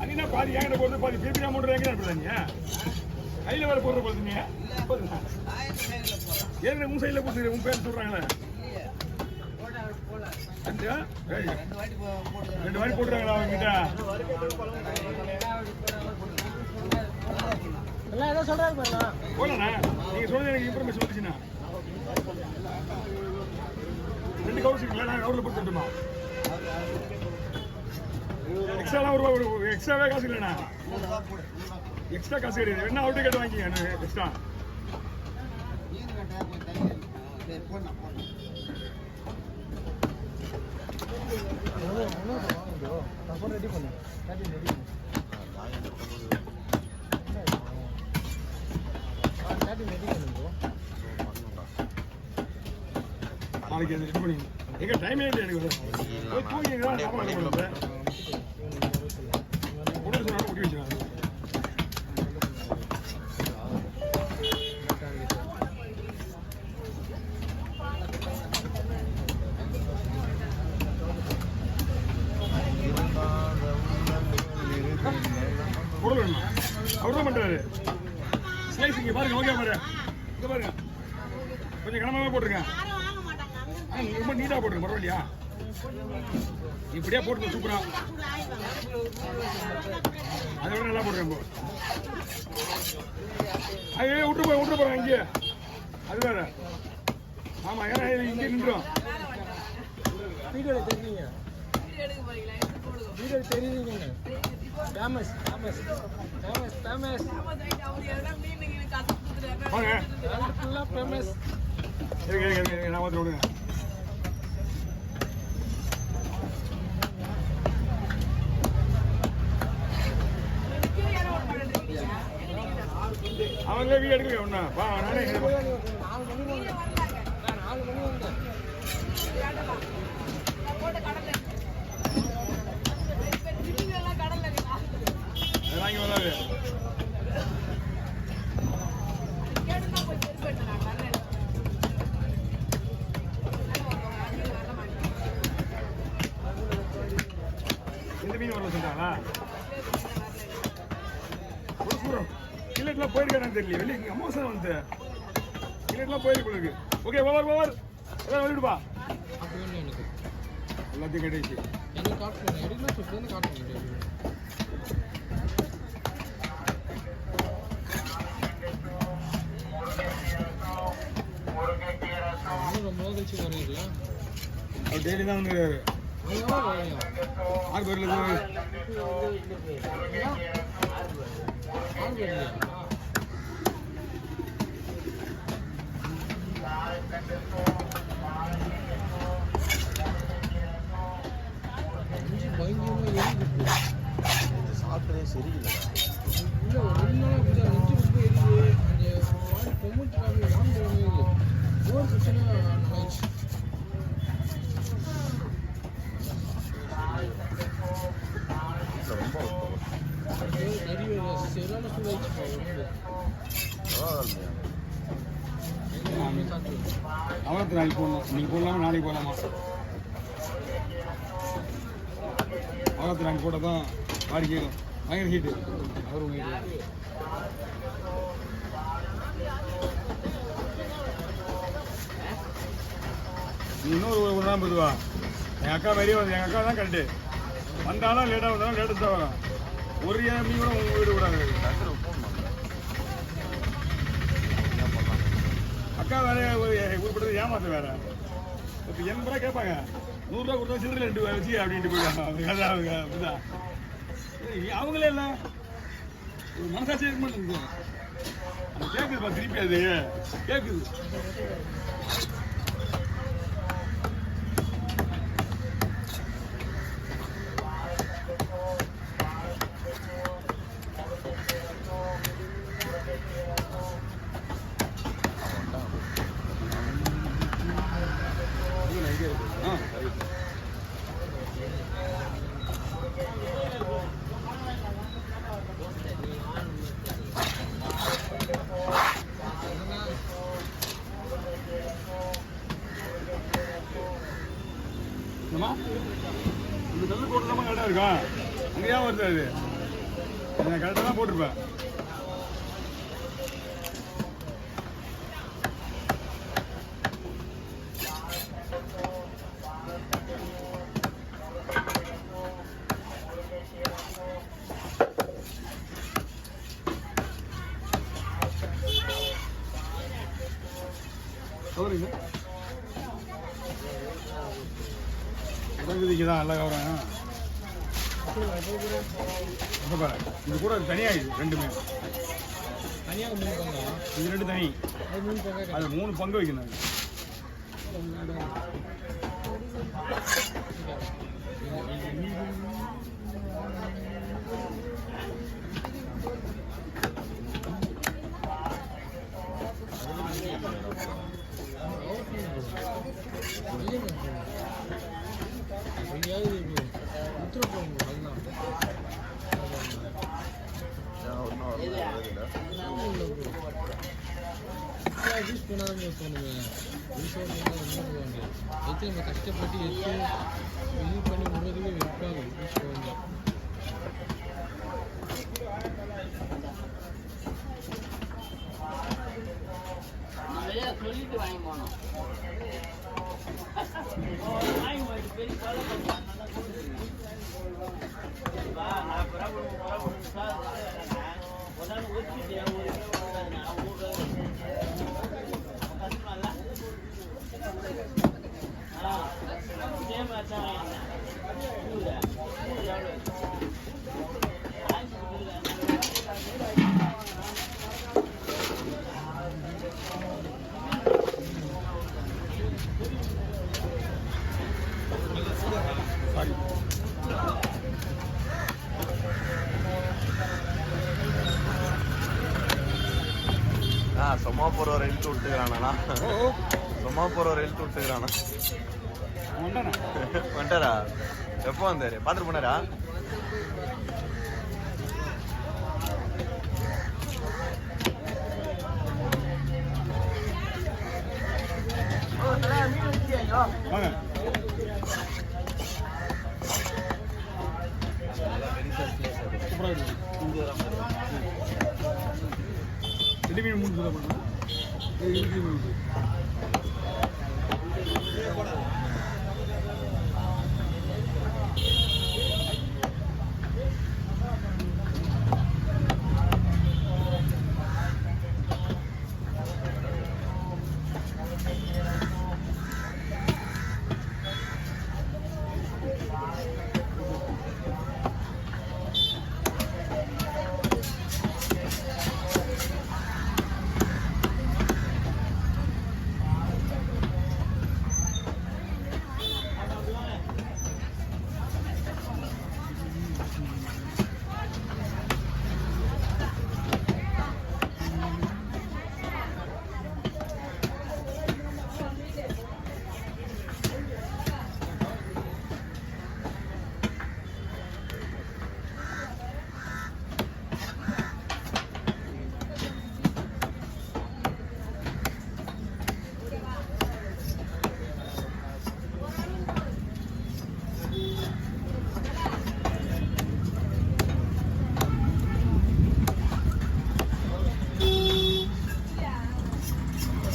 அண்ணா பாதி ஏங்கிட்ட போட்டு பாதி பேப்பி அமௌண்ட் எங்கே அனுப்புறீங்க கையில் வேலை போடுற போதுங்க ஏன் உன் சைடில் கொடுத்துருங்க உன் பேர் சொல்கிறாங்களே ரெண்டு வாட்டி போட்டுறாங்களா அவங்ககிட்ட எல்லாம் ஏதோ சொல்றாரு பாருங்க போலண்ணா நீங்க சொல்றது எனக்கு இன்ஃபர்மேஷன் வந்துச்சுண்ணா ரெண்டு கவுர்ஸ் இருக்குல்ல நான் கவுரில் போட்டு தட்டுமா எக்ஸ்ட்ராலாம் ஒரு எக்ஸ்ட்ராவே காசு இல்லைண்ணா எக்ஸ்ட்ரா காசு கிடையாது வேணா அவுட்டு கேட்டு வாங்கிங்க எக்ஸ்ட்ரா ரெடி பண்ணு நாளைக்கு ரெடி பண்ணி எங்க டைமே இல்லை எனக்கு போய் தூங்கிங்க முடி வச்சுருக்காங்க பொருள் வேணுமா அவர் தான் பண்ணுறாரு ஸ்லைஸ் இங்கே பாருங்க ஓகே பாரு இங்கே பாருங்க கொஞ்சம் கனமாகவே போட்டுருங்க ரொம்ப நீட்டாக போட்டுருங்க பரவாயில்லையா இப்படியே போட்டுருங்க சூப்பராக அதை விட நல்லா போட்டுருங்க அது விட்டு போகிறேன் இங்கே அது வேற ஆமாம் ஏன்னா இங்கே நின்றுடும் வீடியோவில் தெரியுங்க வீடியோ தெரியுங்க ஃபேமஸ் ஃபேமஸ் ஃபேமஸ் ஃபேமஸ் வாங்க ஃபுல்லாக ஃபேமஸ் நான் பார்த்து விடுங்க அவங்களே வீடு எடுக்கல ஒண்ணா பா நானே 4 மணி வந்தேன் வாங்கி வந்தாரு இந்த மீன் வரல சொல்றாங்களா ஒரு சூரம் கிலட்லாம் போயிருக்கானு தெரியல வெளியே அமோசம் வந்து கிலட்லாம் போயிருக்கு ஓகே ஓவர் எல்லாம் வெளியிடுப்பா எனக்கு எல்லாத்தையும் கிடைச்சு என்ன காட்டுறேன் எடுக்கலாம் சொல்லிட்டு காட்டுறேன் ரொம்ப நாள் கழிச்சு வரீங்களா அவர் டெய்லி தான் வந்து ஆறு பேர்ல சாப்பிட்டதே சரியில்லை இல்லை ஒரு 2 நாள் அப்படி தான் நெஞ்சு ரொம்ப எரியுது அந்த பொம்முட்டு ஒரு பிரச்சனை ஆயிடுச்சு நிறைய சரியான சூடாயிடுச்சு அவரத்து நாளைக்கு போடணும் இன்னைக்கு போடலாமா நாளைக்கு போகலாமா அவரத்து நாளைக்கு போட்டால் தான் பாடி கேட்கும் பயங்கர ஹீட்டு அவர் உங்களுக்கு இன்னொரு நாள் போதுவா எங்கள் அக்கா வெளியே வந்து எங்கள் அக்கா தான் கரெக்டு வந்தாலும் லேட்டாக வந்தாலும் லேட்டஸ்ட் தான் வரும் ஒரு மீன் கூட உங்கள் வீடு விடாது அக்கா வேற உருப்பட்டது ஏமாத்த வேற இப்போ 80 ரூபா கேட்பாங்க 100 ரூபா கொடுத்தா சில்லறை 2 வச்சு அப்படின்ட்டு போயிடுவாங்க அவங்க அப்படிதான் அவங்களே இல்லை ஒரு மனசாட்சி இருக்க மாட்டேங்குது அது கேட்குதுப்பா திருப்பி அது கேட்குது என்னம்மா இந்த கல் போட்டு தான் கரெக்டாக இருக்கும் அங்கே ஏன் வருது அது நான் கரெக்டாக தான் போட்டிருப்பேன். கவருங்க இங்கே தான் நல்லா கவரம். இது கூட தனியாக இது ரெண்டுமே தனியாக 3 பங்கா? இது ரெண்டு தனி, அது 3 பங்கா? அது 3 பங்கு வைக்கணும். எங்கேயாவது உத்தரவு அதுதான் யூஸ் பண்ணாமல் தோணுங்க. யூஸ் பண்ணுவாங்க எடுத்து நம்ம கஷ்டப்பட்டு எடுத்து இது பண்ணி விடுறதுக்கு வைப்பாங்க. யூஸ் பண்ணுவாங்க. சொல்லிட்டு வாங்கி போனோம். வாங்கி போயிட்டு பெரிய கொலை சும்மா போற ஒரு எழுத்து விட்டுக்கிறானா, சும்மா போற ஒரு எழுத்து விட்டுக்கிறானா. வந்துட்டாரா? எப்போ வந்தாரு? பாத்துட்டு போனாரா? வாங்க